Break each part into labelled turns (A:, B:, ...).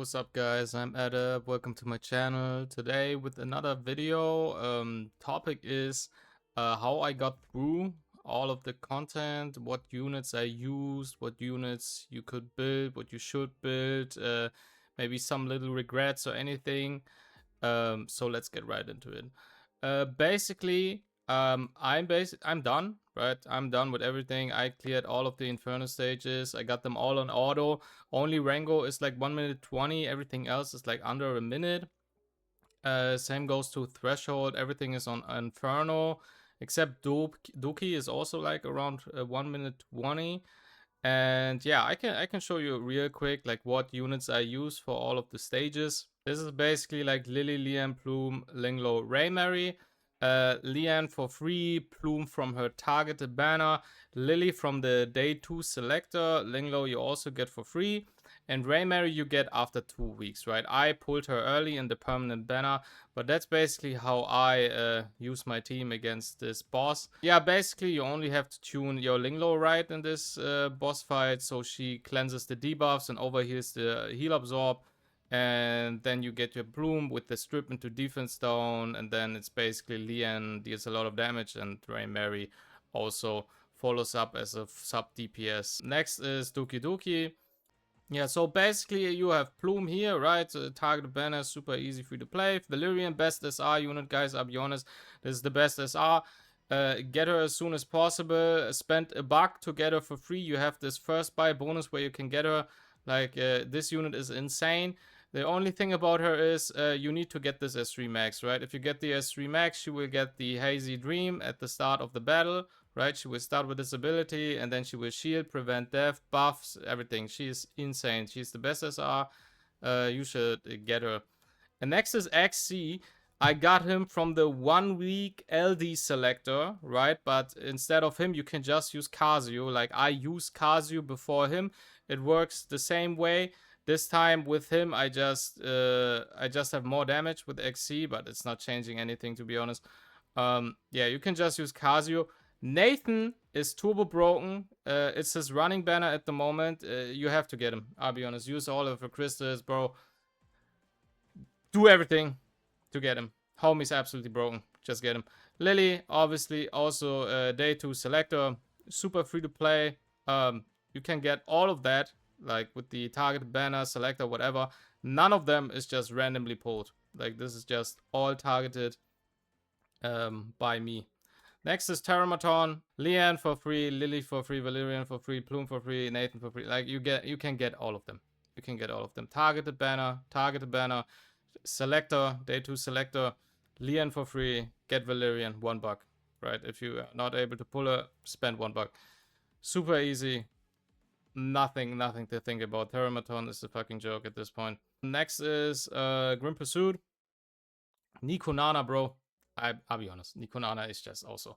A: what's up guys? I'm Adam. Welcome to my channel. Today with another video. Topic is how I got through all of the content, what units I used, what units you could build, what you should build, maybe some little regrets or anything. So let's get right into it. Basically, I'm done, right? I'm done with everything. I cleared all of the Inferno stages. I got them all on auto. Only Rango is like 1 minute 20. Everything else is like under a minute. Same goes to Threshold. Everything is on Inferno, except Doki is also like around 1 minute 20. And yeah, I can show you real quick like what units I use for all of the stages. This is basically like Lily, Lian, Plume, Linglo, Raymary. Lian for free, Plume from her targeted banner, Lily from the day 2 selector, Linglo you also get for free, and Raymary you get after 2 weeks, right? I pulled her early in the permanent banner, but that's basically how I use my team against this boss. Yeah, basically you only have to tune your Linglo right in this boss fight, so she cleanses the debuffs and overheals the heal absorb. And then you get your Bloom with the strip into defense down, and then it's basically Lian deals a lot of damage, and Raymary also follows up as a sub DPS. Next is Doki Doki. Yeah, so basically you have Plume here, right? Target banner, super easy for you to play. Valyrian, best SR unit, guys, I'll be honest. This is the best SR. Get her as soon as possible. Spend a buck to get her for free. You have this first buy bonus where you can get her. Like, this unit is insane. The only thing about her is you need to get this S3 max, right? If you get the S3 max, she will get the Hazy Dream at the start of the battle, right? She will start with this ability, and then she will shield, prevent death, buffs, everything. She is insane. She's the best SR. You should get her. And next is XC. I got him from the 1 week LD selector, right? But instead of him, you can just use Casio. Like, I used Casio before him. It works the same way. This time with him, I just have more damage with XC, but it's not changing anything, to be honest. Yeah, you can just use Casio. Nathan is turbo broken. It's his running banner at the moment. You have to get him. I'll be honest. Use all of your crystals, bro. Do everything to get him. Homie's absolutely broken. Just get him. Lily, obviously, also day 2 selector. Super free to play. You can get all of that, like with the target banner, selector, whatever. None of them is just randomly pulled. Like, this is just all targeted by me. Next is Terramaton. Lian for free, Lily for free, Valyrian for free, Plume for free, Nathan for free. Like, you can get all of them. You can get all of them. Targeted banner, selector, day 2 selector, Lian for free, get Valyrian, $1, right? If you are not able to pull her, spend $1. Super easy. Nothing to think about. Terramaton is a fucking joke at this point. Next is Grim Pursuit. Nikonana, bro. I'll be honest. Nikonana is just also.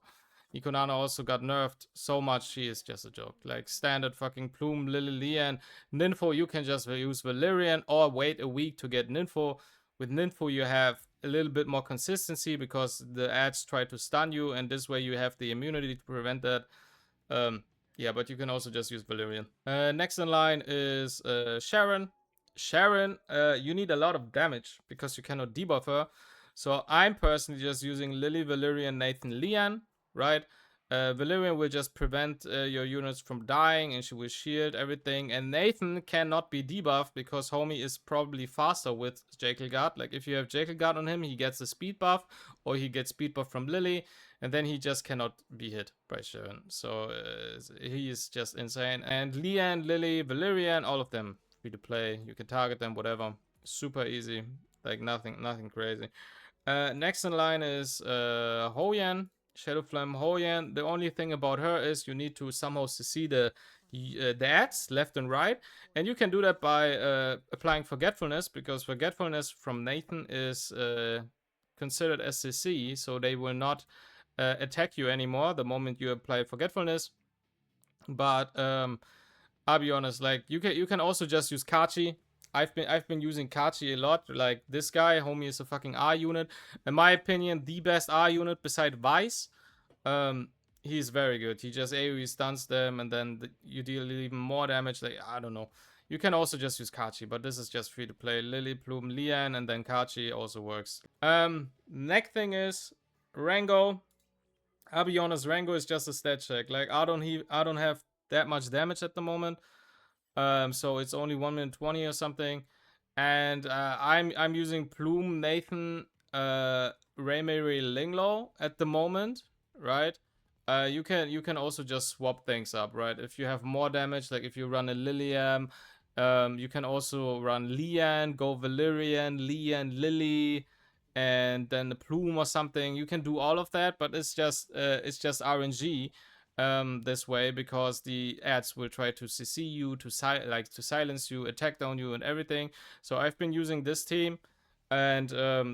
A: Nikonana also got nerfed so much, she is just a joke. Like, standard fucking Plume, Lily, Lian. Ninfo, you can just use Valyrian or wait a week to get Ninfo. With Ninfo, you have a little bit more consistency because the ads try to stun you, and this way you have the immunity to prevent that. Yeah, but you can also just use Valyrian. Next in line is Sharon. Sharon, you need a lot of damage because you cannot debuff her. So I'm personally just using Lily, Valyrian, Nathan, Lian, right? Valyrian will just prevent your units from dying, and she will shield everything. And Nathan cannot be debuffed because homie is probably faster with Jekyll Guard. Like, if you have Jekyll Guard on him, he gets a speed buff, or he gets speed buff from Lily, and then he just cannot be hit by Sharon. So he is just insane. And Lian, Lily, Valyrian, all of them free to play. You can target them, whatever. Super easy. Like, nothing crazy. Next in line is Hoyan, Shadowflame Hoyan. The only thing about her is you need to somehow see the ads left and right, and you can do that by applying Forgetfulness, because Forgetfulness from Nathan is considered as CC, so they will not attack you anymore the moment you apply Forgetfulness. But I'll be honest, like, you can also just use Kachi. I've been using Kachi a lot. Like, this guy, homie, is a fucking R unit. In my opinion, the best R unit beside Vice. He's very good. He just AoE stuns them, and then you deal even more damage. Like, I don't know. You can also just use Kachi, but this is just free to play. Lily, Plume, Lian, and then Kachi also works. Next thing is Rango. I'll be honest, Rango is just a stat check. Like I don't have that much damage at the moment. So it's only 1 minute 20 or something. And I'm using Plume, Nathan, Raymary, Linglo at the moment, right? You can also just swap things up, right? If you have more damage, like if you run a Lilium, you can also run Lian, go Valerian, Lian, Lily, and then the Plume or something. You can do all of that, but it's just RNG this way, because the ads will try to CC you, to silence you, attack down you, and everything. So I've been using this team, and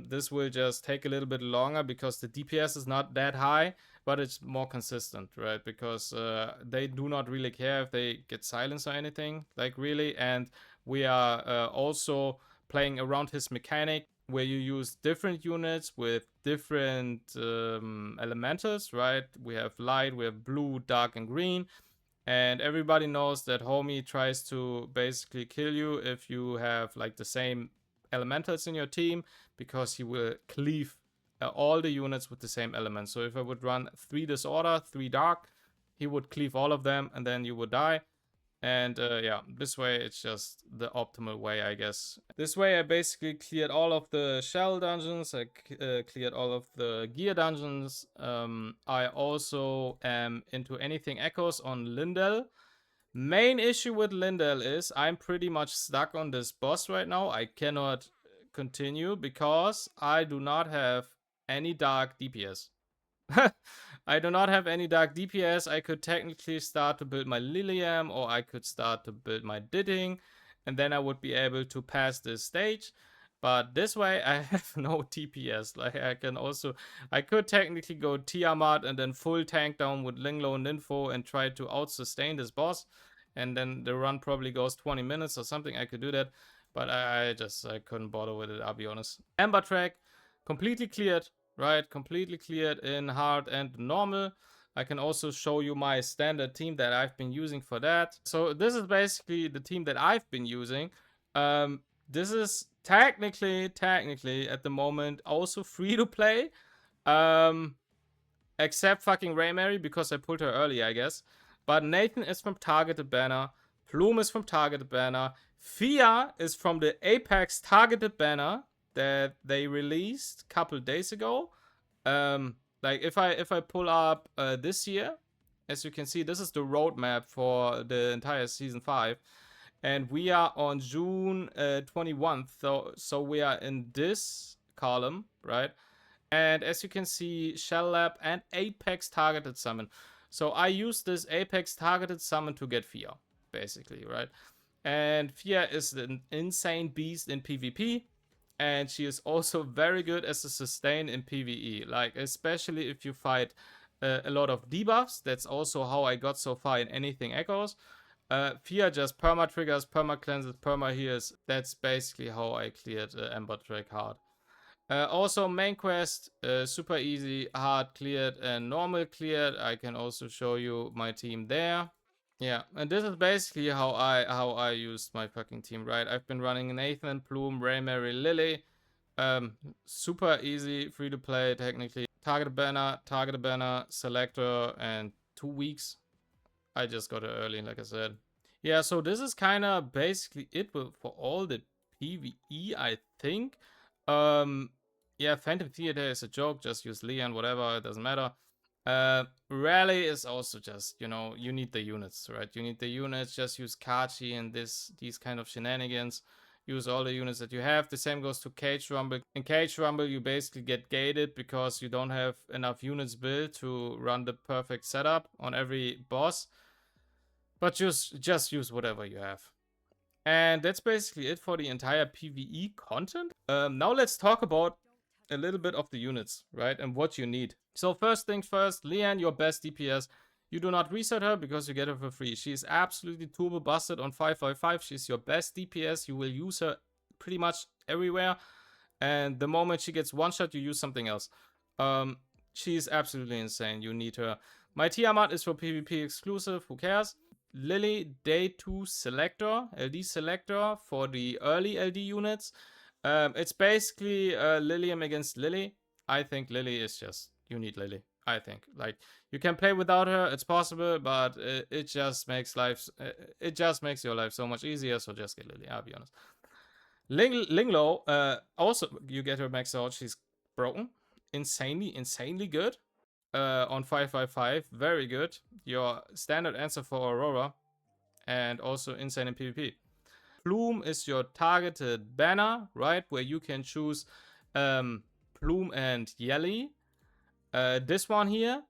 A: this will just take a little bit longer because the DPS is not that high, but it's more consistent, right? Because they do not really care if they get silenced or anything, like really. And we are also playing around his mechanic, where you use different units with different elementals, right? We have light, we have blue, dark, and green. And everybody knows that homie tries to basically kill you if you have like the same elementals in your team, because he will cleave all the units with the same element. So if I would run 3 disorder, 3 dark, he would cleave all of them, and then you would die. And yeah, this way it's just the optimal way, I guess. This way I basically cleared all of the shell dungeons, I cleared all of the gear dungeons. I also am into anything echoes on Lindell. Main issue with Lindell is I'm pretty much stuck on this boss right now. I cannot continue because I do not have any dark DPS. I do not have any dark DPS. I could technically start to build my Lilium, or I could start to build my Didding, and then I would be able to pass this stage. But this way I have no DPS. Like I could technically go Tiamat and then full tank down with Linglo and Info and try to out-sustain this boss. And then the run probably goes 20 minutes or something. I could do that. But I couldn't bother with it, I'll be honest. Ember track, completely cleared. Right, completely cleared in hard and normal. I can also show you my standard team that I've been using for that. So this is basically the team that I've been using. This is technically at the moment also free to play, except fucking Raymary, because I pulled her early, I guess. But Nathan is from targeted banner, Plume is from targeted banner, Fia is from the Apex targeted banner that they released a couple days ago. Like if I pull up this year, as you can see, this is the roadmap for the entire season 5, and we are on June 21st. So we are in this column, right? And as you can see, Shell Lab and Apex targeted summon. So I use this Apex targeted summon to get Fia, basically, right? And Fia is an insane beast in PvP. And she is also very good as a sustain in PvE, like especially if you fight a lot of debuffs. That's also how I got so far in anything echoes. Fia just perma triggers, perma cleanses, perma heals. That's basically how I cleared Ember Track hard. Also main quest, super easy, hard cleared and normal cleared. I can also show you my team there. Yeah, and this is basically how I used my fucking team, right? I've been running Nathan, Plume, Raymary, Lily. Super easy, free to play technically. Target banner, selector, and 2 weeks. I just got it early, like I said. Yeah, so this is kind of basically it for all the PvE, I think. Yeah, Phantom Theater is a joke. Just use Leon, whatever, it doesn't matter. Rally is also just, you know, you need the units, right? You need the units. Just use Kachi and these kind of shenanigans. Use all the units that you have. The same goes to Cage Rumble. In Cage Rumble, you basically get gated because you don't have enough units built to run the perfect setup on every boss. But just use whatever you have. And that's basically it for the entire PVE content. Now let's talk about a little bit of the units, right? And what you need. So first things first, Leanne, your best DPS. You do not reset her because you get her for free. She is absolutely turbo busted on 555. She's your best DPS. You will use her pretty much everywhere. And the moment she gets one shot, you use something else. She is absolutely insane. You need her. My Tiamat is for PvP exclusive. Who cares? Lily Day 2 Selector, LD Selector for the early LD units. It's basically Lilium against Lily. I think Lily is just, you need Lily. I think, like, you can play without her, it's possible, but it just makes it just makes your life so much easier. So just get Lily, I'll be honest. Linglo, also you get her max out. She's broken, insanely good. On 555, very good. Your standard answer for Aurora, and also insane in PvP. Plume is your targeted banner, right? Where you can choose Plume and Yelly. This one here,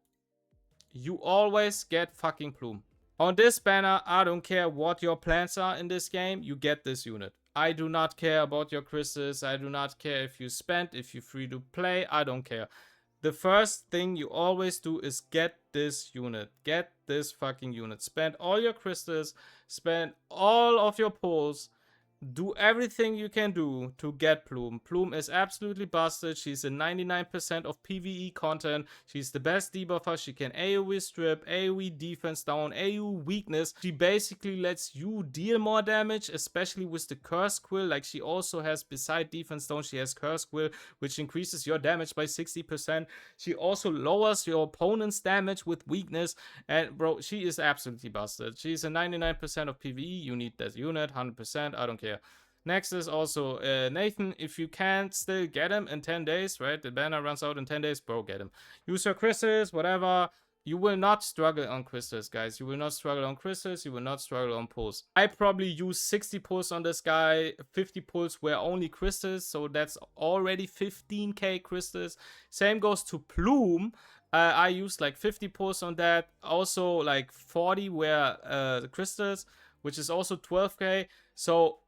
A: you always get fucking Plume. On this banner, I don't care what your plans are in this game, you get this unit. I do not care about your crystals. I do not care if you spend, if you're free to play. I don't care. The first thing you always do is get this unit. Get this fucking unit. Spend all your crystals. Spend all of your pulls. Do everything you can do to get Plume. Plume is absolutely busted. She's in 99% of PVE content. She's the best debuffer. She can AoE strip, AoE defense down, AoE weakness. She basically lets you deal more damage, especially with the curse quill. Like, she also has, beside defense down, she has curse quill, which increases your damage by 60%. She also lowers your opponent's damage with weakness. And bro, she is absolutely busted. She's in 99% of PVE. You need that unit, 100%. I don't care. Next is also Nathan. If you can't still get him in 10 days, right? The banner runs out in 10 days, bro, get him. Use your crystals, whatever. You will not struggle on crystals, guys. You will not struggle on crystals. You will not struggle on pulls. I probably use 60 pulls on this guy. 50 pulls were only crystals, so that's already 15k crystals. Same goes to Plume. I used like 50 pulls on that. Also like 40 were crystals, which is also 12k. So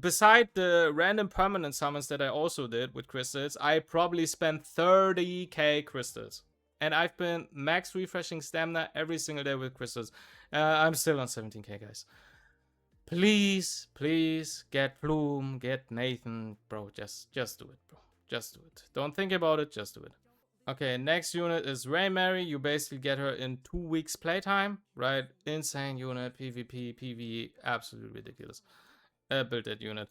A: beside the random permanent summons that I also did with crystals, I probably spent 30k crystals. And I've been max refreshing stamina every single day with crystals. I'm still on 17k, guys. Please, please get Plume, get Nathan. Bro, just do it, bro. Just do it. Don't think about it, just do it. Okay, next unit is Raymary. You basically get her in 2 weeks playtime, right? Insane unit, PvP, PvE, absolutely ridiculous. Build that unit.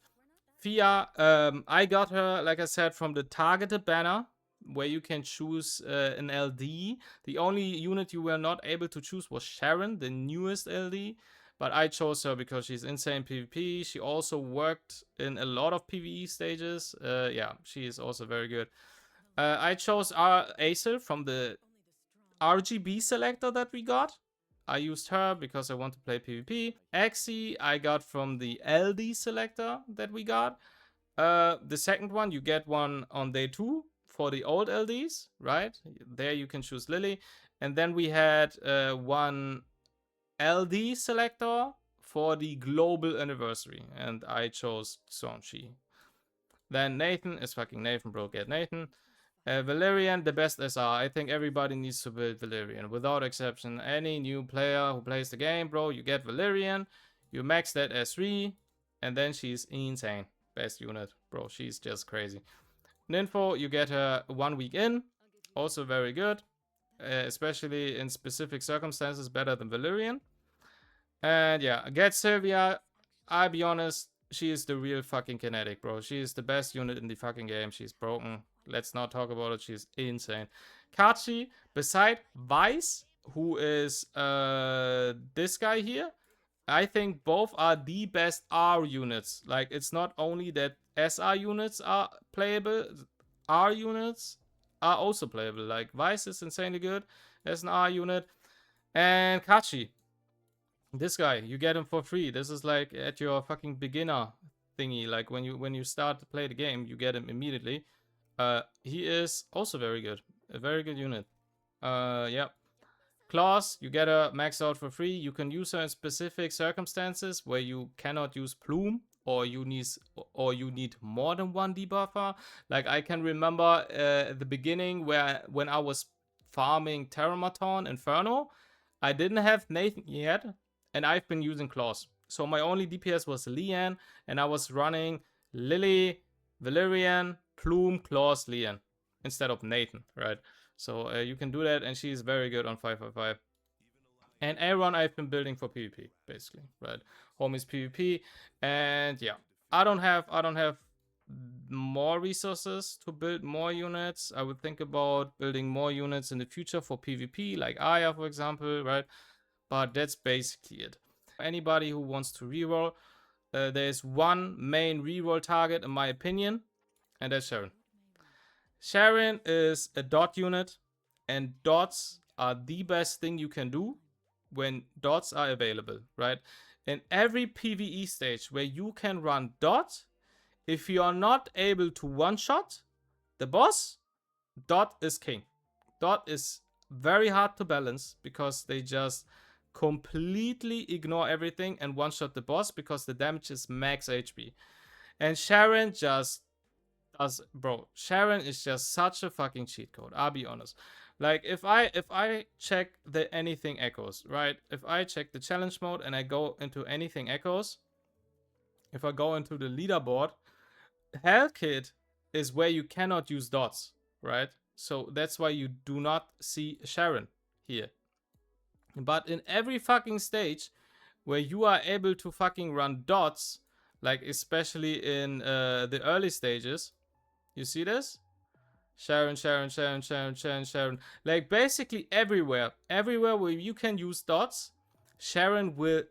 A: Fia, I got her, like I said, from the targeted banner, where you can choose an LD. The only unit you were not able to choose was Sharon, the newest LD. But I chose her because she's insane PvP. She also worked in a lot of PvE stages. Yeah, she is also very good. I chose Acer from the RGB selector that we got. I used her because I want to play PvP. Axie I got from the LD selector that we got. The second one, you get one on day 2 for the old LDs, right? There you can choose Lily. And then we had one LD selector for the global anniversary. And I chose Sonchi. Then Nathan is fucking Nathan, bro. Get Nathan. Valerian, the best SR. I think everybody needs to build Valerian, without exception. Any new player who plays the game, bro, you get Valerian. You max that S3, and then she's insane. Best unit, bro. She's just crazy. Ninfo, you get her 1 week in. Also very good. Especially in specific circumstances, better than Valerian. And yeah, get Sylvia. I'll be honest, she is the real fucking kinetic, bro. She is the best unit in the fucking game. She's broken. Let's not talk about it. She's insane. Kachi, beside Vice, who is this guy here, I think both are the best R units. Like, it's not only that SR units are playable, R units are also playable. Like, Vice is insanely good as an R unit. And Kachi, this guy, you get him for free. This is like at your fucking beginner thingy. Like when you start to play the game, you get him immediately. He is also very good. A very good unit. Yeah. Claws, you get her maxed out for free. You can use her in specific circumstances where you cannot use Plume, or you need more than one debuffer. Like, I can remember at the beginning when I was farming Terramaton Inferno, I didn't have Nathan yet, and I've been using Claws. So my only DPS was Leanne, and I was running Lily, Valerian, Plume, Claws, Leanne instead of Nathan, right? So you can do that, and she's very good on 555. And Aaron I've been building for PvP, basically, right? Home is PvP, and yeah, I don't have more resources to build more units. I would think about building more units in the future for PvP, like Aya, for example, right? But that's basically it. Anybody who wants to reroll, there's one main reroll target, in my opinion, and that's Sharon. Sharon is a dot unit, and dots are the best thing you can do when dots are available, right? In every PvE stage where you can run dot, if you are not able to one-shot the boss, dot is king. Dot is very hard to balance because they just completely ignore everything and one-shot the boss because the damage is max HP. And Sharon just does, bro. Sharon is just such a fucking cheat code. I'll be honest. Like if I check the anything echoes, right? If I check the challenge mode and I go into anything echoes, if I go into the leaderboard, Hell Kit is where you cannot use dots, right? So that's why you do not see Sharon here. But in every fucking stage where you are able to fucking run dots, like especially in the early stages, you see this? Sharon, Sharon, Sharon, Sharon, Sharon, Sharon. Like basically everywhere where you can use dots, Sharon will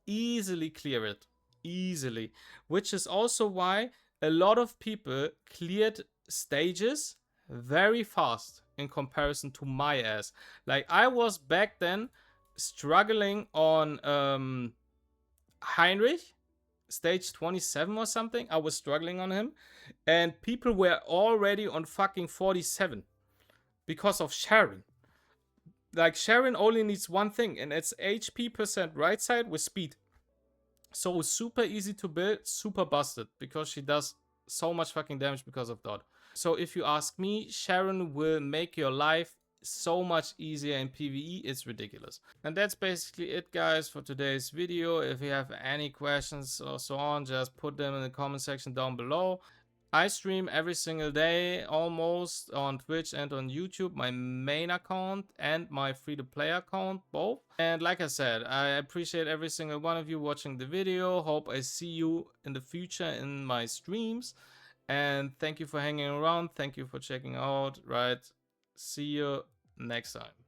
A: easily clear it. Easily. Which is also why a lot of people cleared stages very fast in comparison to my ass. Like I was back then struggling on Heinrich, stage 27 or something. I was struggling on him, and people were already on fucking 47 because of Sharon. Like Sharon only needs one thing, and it's HP percent right side with speed. So super easy to build, super busted because she does so much fucking damage because of dot. So if you ask me, Sharon will make your life so much easier in PvE, it's ridiculous. And that's basically it, guys, for today's video. If you have any questions or so on, just put them in the comment section down below. I stream every single day almost on Twitch and on YouTube, my main account and my free-to-play account, both. And like I said, I appreciate every single one of you watching the video. Hope I see you in the future in my streams. And thank you for hanging around. Thank you for checking out. Right. See you next time.